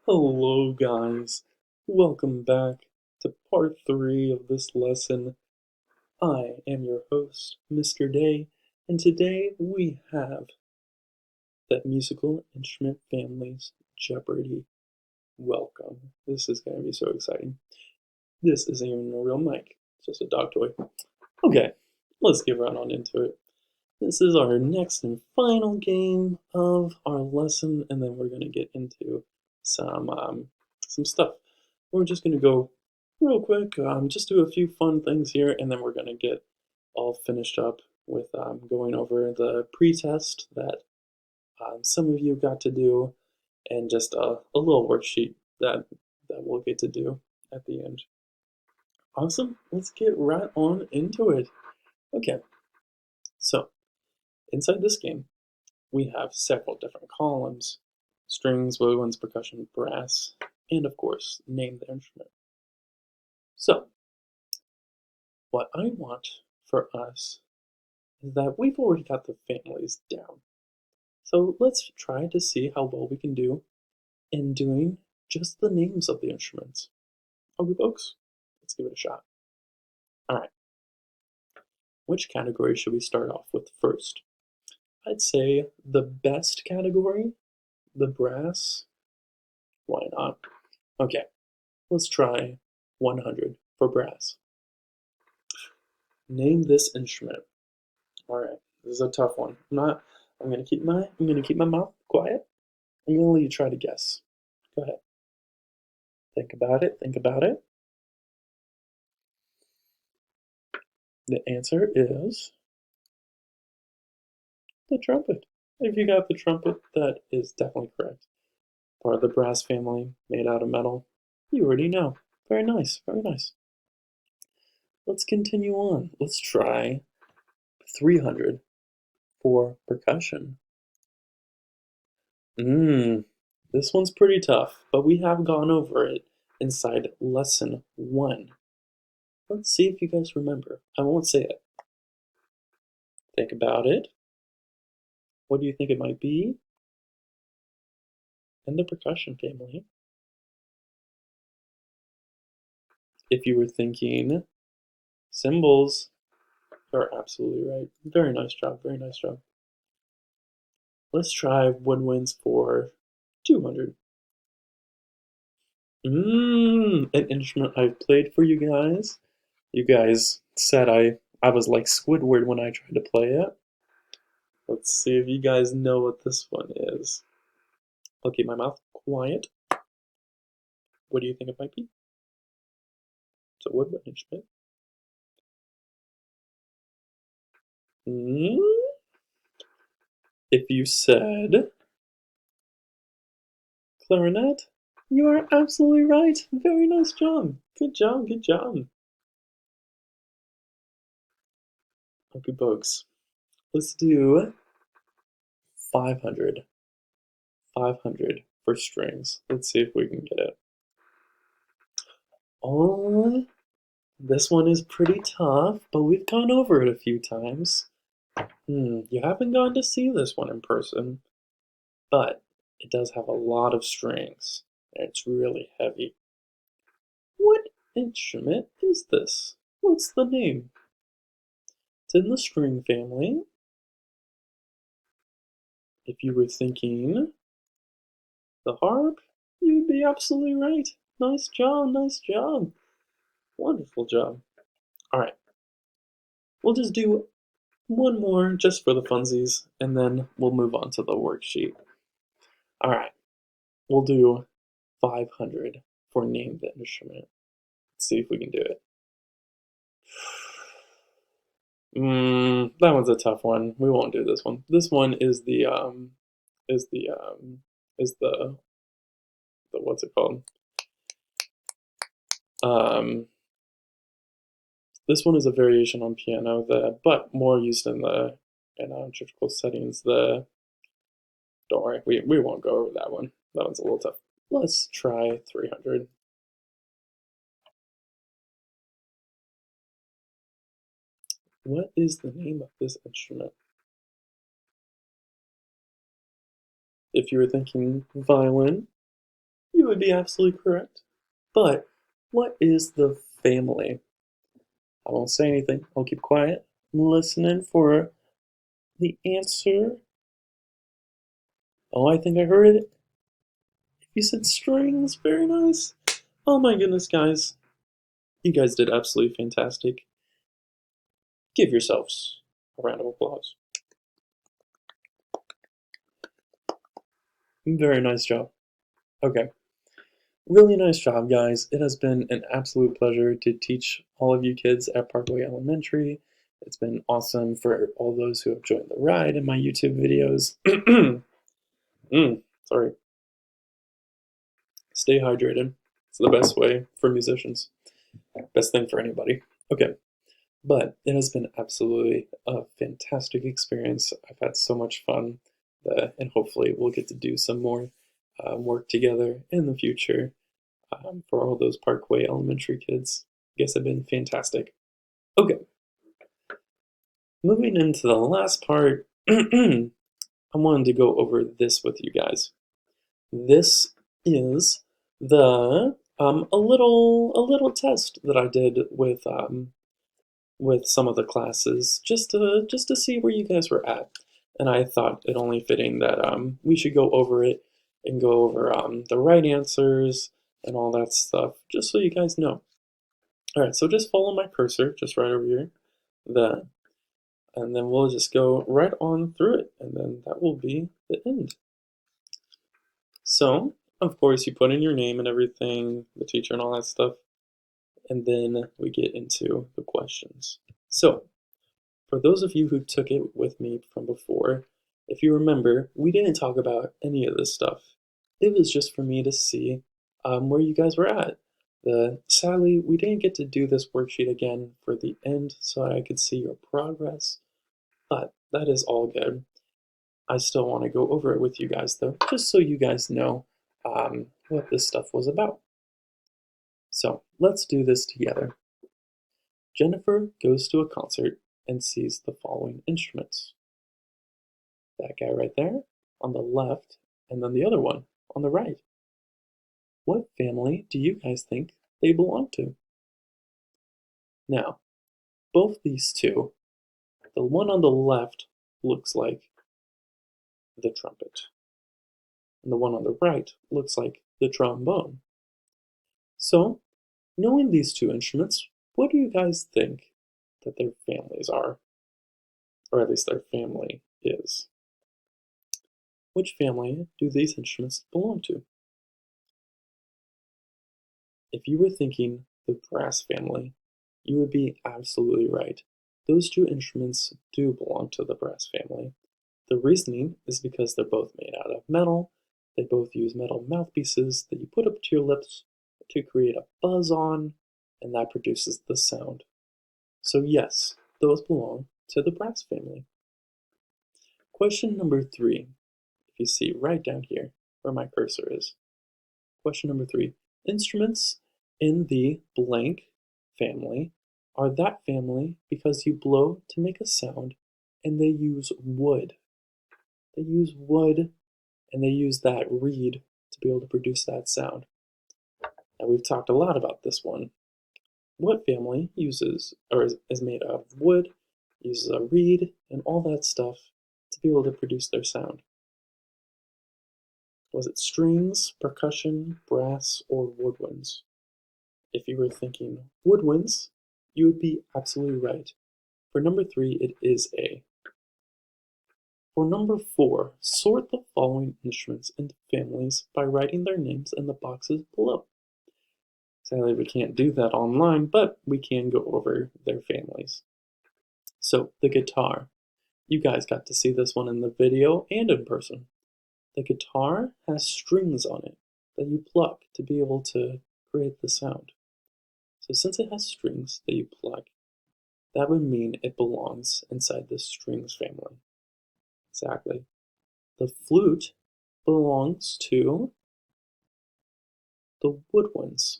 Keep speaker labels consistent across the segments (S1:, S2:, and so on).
S1: Hello guys, welcome back to part 3 of this lesson. I am your host, Mr. Day, and today we have the musical instrument families Jeopardy! Welcome. This is going to be so exciting. This isn't even a real mic, it's just a dog toy. Okay, let's get right on into it. This is our next and final game of our lesson, and then we're going to get into some stuff. We're just going to go real quick, just do a few fun things here, and then we're going to get all finished up with going over the pre-test that some of you got to do, and just a little worksheet that we'll get to do at the end. Awesome, let's get right on into it. Okay, so inside this game, we have several different columns: strings, woodwinds, percussion, brass, and of course, name the instrument. So, what I want for us is that we've already got the families down. So let's try to see how well we can do in doing just the names of the instruments. Okay, folks, let's give it a shot. Alright, which category should we start off with first? I'd say the best category, the brass. Why not? Okay, let's try 100 for brass. Name this instrument. All right, this is a tough one. I'm gonna keep my mouth quiet. I'm gonna let you try to guess. Go ahead. Think about it. Think about it. The answer is the trumpet. If you got the trumpet, that is definitely correct. Part of the brass family, made out of metal. You already know. Very nice. Very nice. Let's continue on. Let's try 300 for percussion. This one's pretty tough, but we have gone over it inside lesson 1. Let's see if you guys remember. I won't say it. Think about it. What do you think it might be? In the percussion family. If you were thinking cymbals, you're absolutely right. Very nice job, very nice job. Let's try woodwinds for 200. An instrument I've played for you guys. You guys said I was like Squidward when I tried to play it. Let's see if you guys know what this one is. I'll keep my mouth quiet. What do you think it might be? It's a woodwind instrument. If you said clarinet, you are absolutely right. Very nice job. Good job, good job. Okay, folks. Let's do 500. 500 for strings. Let's see if we can get it. Oh, this one is pretty tough, but we've gone over it a few times. You haven't gone to see this one in person, but it does have a lot of strings, and it's really heavy. What instrument is this? What's the name? It's in the string family. If you were thinking the harp, you'd be absolutely right. Nice job, nice job. Wonderful job. All right, we'll just do one more just for the funsies, and then we'll move on to the worksheet. All right, we'll do 500 for name the instrument. Let's see if we can do it. That one's a tough one. We won't do this one. This one is is the is the what's it called? This one is a variation on piano, but more used in liturgical settings. Don't worry, we won't go over that one. That one's a little tough. Let's try 300. What is the name of this instrument? If you were thinking violin, You would be absolutely correct. But what is the family? I won't say anything. I'll keep quiet. I'm listening for the answer. Oh, I think I heard it. You said strings. Very nice. Oh my goodness, guys. You guys did absolutely fantastic. Give yourselves a round of applause. Very nice job. Okay. Really nice job, guys. It has been an absolute pleasure to teach all of you kids at Parkway Elementary. It's been awesome for all those who have joined the ride in my YouTube videos. Sorry. Stay hydrated. It's the best way for musicians. Best thing for anybody. Okay. But it has been absolutely a fantastic experience. I've had so much fun, and hopefully we'll get to do some more work together in the future for all those Parkway Elementary kids. I guess have been fantastic. Okay, moving into the last part, I wanted to go over this with you guys. This is the a little test that I did with some of the classes just to see where you guys were at. And I thought it only fitting that we should go over it and go over the right answers and all that stuff, just so you guys know. All right, so just follow my cursor, just right over here, and then we'll just go right on through it, and then that will be the end. So, of course, you put in your name and everything, the teacher and all that stuff, and then we get into the questions. So, for those of you who took it with me from before, if you remember, we didn't talk about any of this stuff. It was just for me to see where you guys were at. Sadly, we didn't get to do this worksheet again for the end so I could see your progress, but that is all good. I still want to go over it with you guys though, just so you guys know what this stuff was about. So let's do this together. Jennifer goes to a concert and sees the following instruments. That guy right there on the left, and then the other one on the right. What family do you guys think they belong to? Now, both these two, the one on the left looks like the trumpet, and the one on the right looks like the trombone. So, knowing these two instruments, what do you guys think that their families are? Or at least their family is. Which family do these instruments belong to? If you were thinking the brass family, you would be absolutely right. Those two instruments do belong to the brass family. The reasoning is because they're both made out of metal. They both use metal mouthpieces that you put up to your lips to create a buzz on, and that produces the sound. So yes, those belong to the brass family. Question number 3. If you see right down here where my cursor is. Question number 3. Instruments in the blank family are that family because you blow to make a sound and they use wood. They use wood and they use that reed to be able to produce that sound. Now we've talked a lot about this one. What family uses or is made out of wood, uses a reed, and all that stuff to be able to produce their sound? Was it strings, percussion, brass, or woodwinds? If you were thinking woodwinds, you would be absolutely right. For number 3, it is A. For number 4, sort the following instruments into families by writing their names in the boxes below. Sadly, we can't do that online, but we can go over their families. So, the guitar. You guys got to see this one in the video and in person. The guitar has strings on it that you pluck to be able to create the sound. So since it has strings that you pluck, that would mean it belongs inside the strings family. Exactly. The flute belongs to the woodwinds.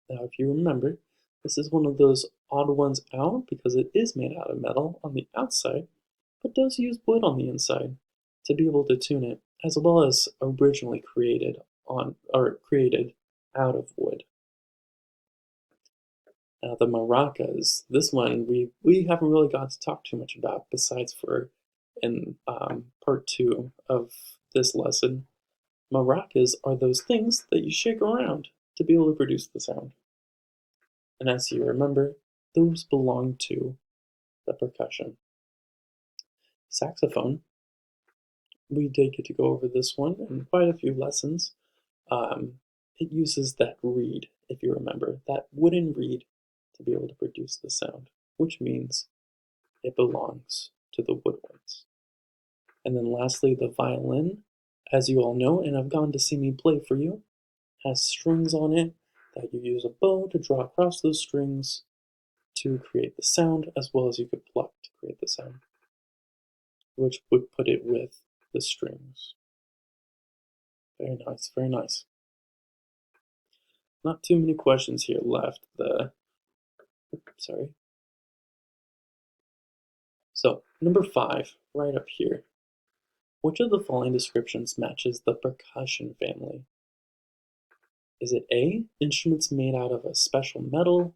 S1: Now, if you remember, this is one of those odd ones out because it is made out of metal on the outside, but does use wood on the inside to be able to tune it, as well as originally created on or created out of wood. Now the maracas, this one we haven't really got to talk too much about besides for in part 2 of this lesson. Maracas are those things that you shake around to be able to produce the sound. And as you remember, those belong to the percussion. Saxophone, we did get to go over this one in quite a few lessons. It uses that reed, if you remember, that wooden reed to be able to produce the sound, which means it belongs to the woodwinds. And then lastly, the violin, as you all know and have gone to see me play for you, has strings on it that you use a bow to draw across those strings to create the sound, as well as you could pluck to create the sound, which would put it with the strings. Very nice, very nice. Not too many questions here left. Sorry. So, number 5, right up here. Which of the following descriptions matches the percussion family? Is it A, instruments made out of a special metal,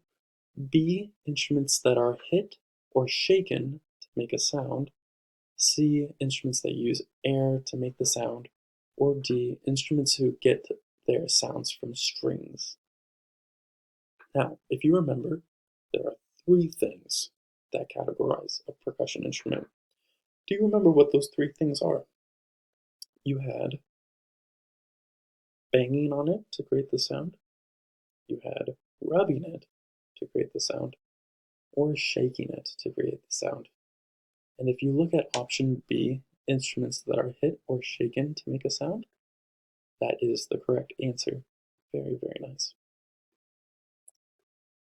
S1: B, instruments that are hit or shaken to make a sound, C, instruments that use air to make the sound, or D, instruments who get their sounds from strings? Now, if you remember, there are 3 things that categorize a percussion instrument. Do you remember what those 3 things are? You had banging on it to create the sound, you had rubbing it to create the sound, or shaking it to create the sound. And if you look at option B, instruments that are hit or shaken to make a sound, that is the correct answer. Very, very nice.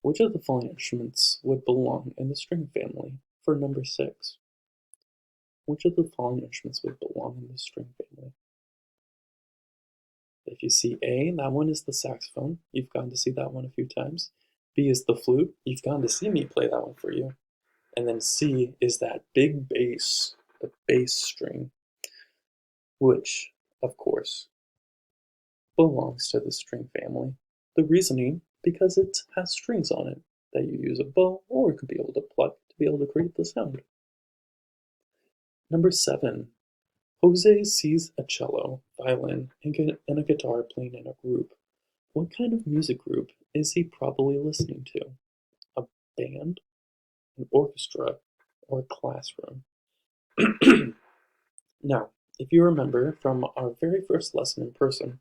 S1: Which of the following instruments would belong in the string family for number 6? Which of the following instruments would belong in the string family? If you see A, that one is the saxophone. You've gone to see that one a few times. B is the flute. You've gone to see me play that one for you. And then C is that big bass, the bass string, which, of course, belongs to the string family. The reasoning, because it has strings on it that you use a bow or could be able to pluck to be able to create the sound. Number 7. Jose sees a cello, violin, and a guitar playing in a group. What kind of music group is he probably listening to? A band, an orchestra, or a classroom? Now, if you remember from our very first lesson in person,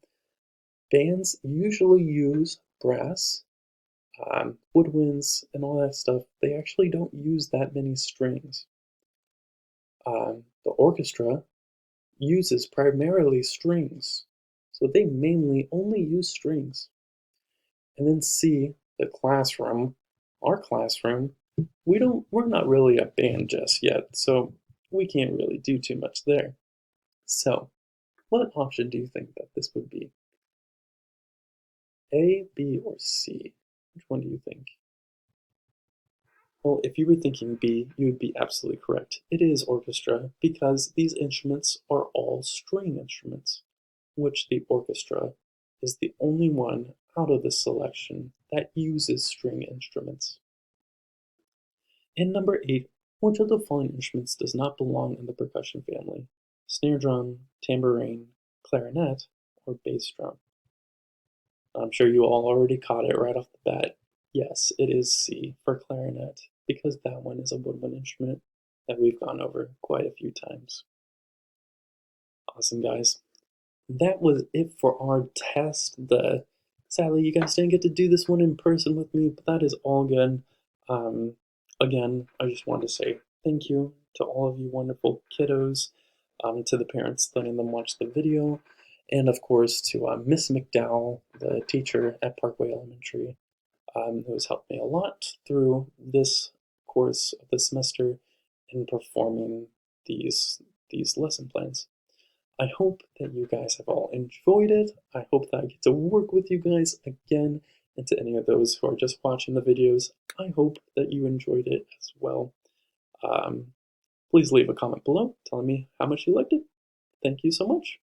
S1: bands usually use brass, woodwinds, and all that stuff. They actually don't use that many strings. The orchestra uses primarily strings, so they mainly only use strings. And then C, the classroom, our classroom, we're not really a band just yet, so we can't really do too much there. So, what option do you think that this would be? A, B, or C? Which one do you think? Well, if you were thinking B, you would be absolutely correct. It is orchestra because these instruments are all string instruments, which the orchestra is the only one out of this selection that uses string instruments. And number 8, which of the following instruments does not belong in the percussion family? Snare drum, tambourine, clarinet, or bass drum? I'm sure you all already caught it right off the bat. Yes, it is C for clarinet, because that one is a woodwind instrument that we've gone over quite a few times. Awesome, guys. That was it for our test. Sadly, you guys didn't get to do this one in person with me, but that is all good. Again, I just wanted to say thank you to all of you wonderful kiddos, to the parents letting them watch the video, and of course to Miss McDowell, the teacher at Parkway Elementary, who has helped me a lot through this course of the semester in performing these lesson plans. I hope that you guys have all enjoyed it. I hope that I get to work with you guys again, and to any of those who are just watching the videos, I hope that you enjoyed it as well. Please leave a comment below telling me how much you liked it. Thank you so much.